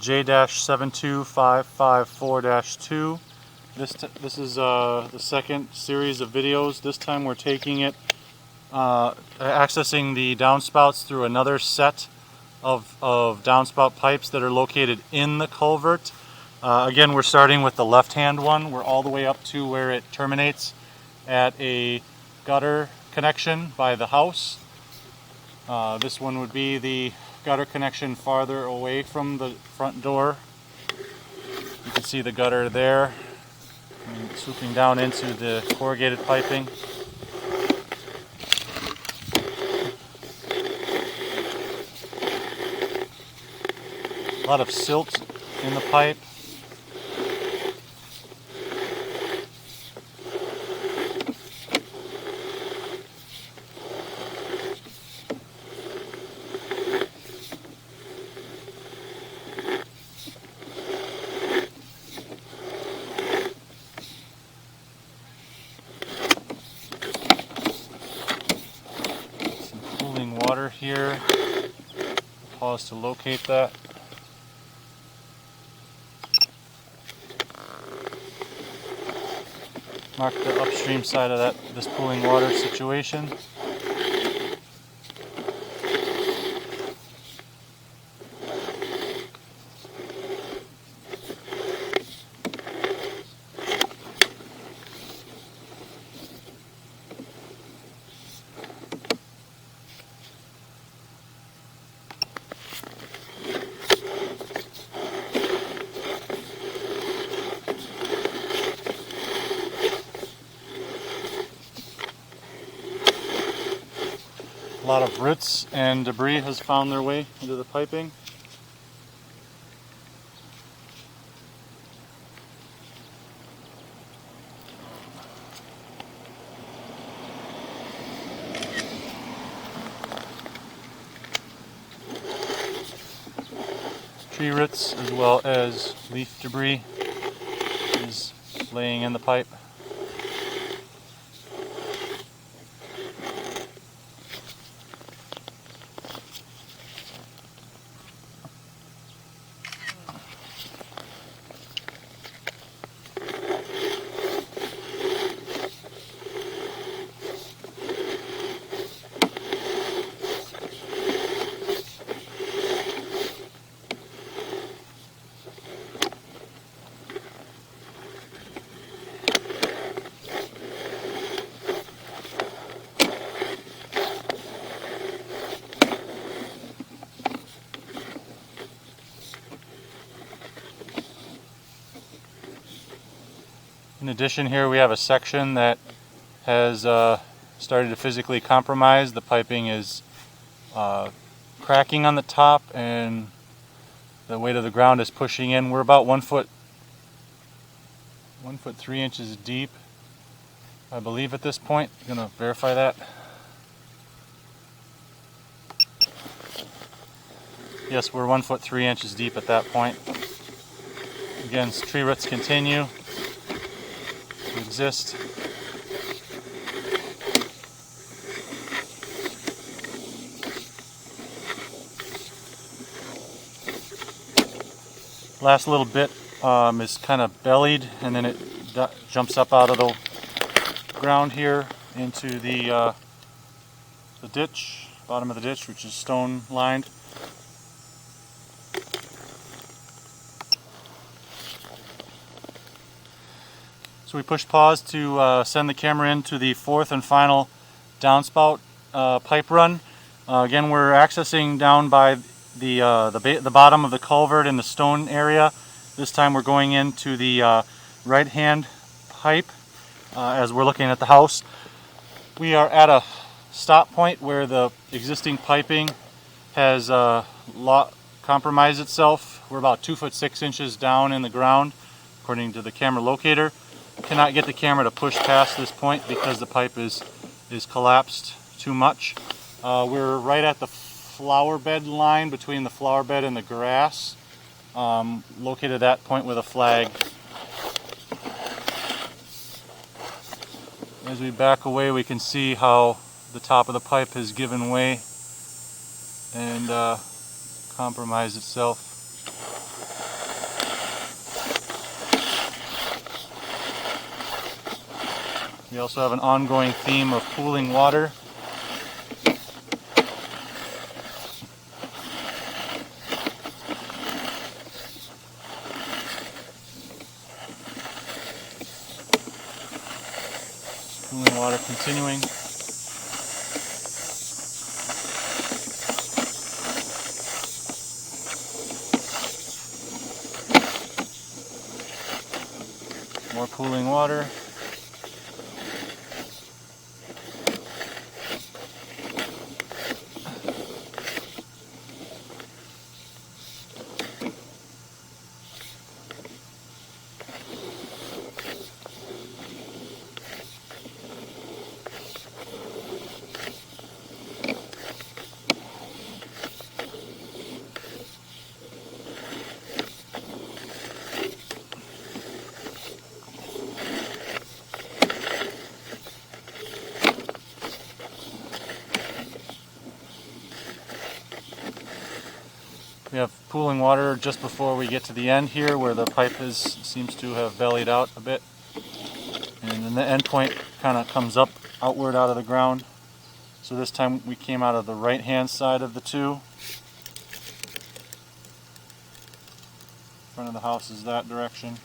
J-72554-2. This is the second series of videos. This time we're taking it, accessing the downspouts through another set of downspout pipes that are located in the culvert. Again, we're starting with the left-hand one. We're all the way up to where it terminates at a gutter connection by the house. This one would be the gutter connection farther away from the front door. You can see the gutter there, and swooping down into the corrugated piping. A lot of silt in the pipe. Some cooling water here. Pause to locate that. Mark the upstream side of this pooling water situation. A lot of roots and debris has found their way into the piping. Tree roots as well as leaf debris is laying in the pipe. In addition, here we have a section that has started to physically compromise. The piping is cracking on the top and the weight of the ground is pushing in. We're about 1 foot 3 inches deep, I believe, at this point. I'm going to verify that. Yes, we're 1 foot 3 inches deep at that point. Again, tree roots continue to exist. Last little bit is kind of bellied, and then it jumps up out of the ground here into the ditch, bottom of the ditch, which is stone lined. So we pushed pause to send the camera into the fourth and final downspout pipe run. Again, we're accessing down by the bottom of the culvert in the stone area. This time we're going into the right-hand pipe as we're looking at the house. We are at a stop point where the existing piping has compromised itself. We're about 2 foot 6 inches down in the ground, according to the camera locator. Cannot get the camera to push past this point because the pipe is collapsed too much. We're right at the flower bed line between the flower bed and the grass, located at that point with a flag. As we back away, we can see how the top of the pipe has given way and compromised itself. We also have an ongoing theme of pooling water. Cooling water continuing. More cooling water. We have pooling water just before we get to the end here where the pipe seems to have bellied out a bit. And then the end point kind of comes up outward out of the ground. So this time we came out of the right hand side of the two. Front of the house is that direction.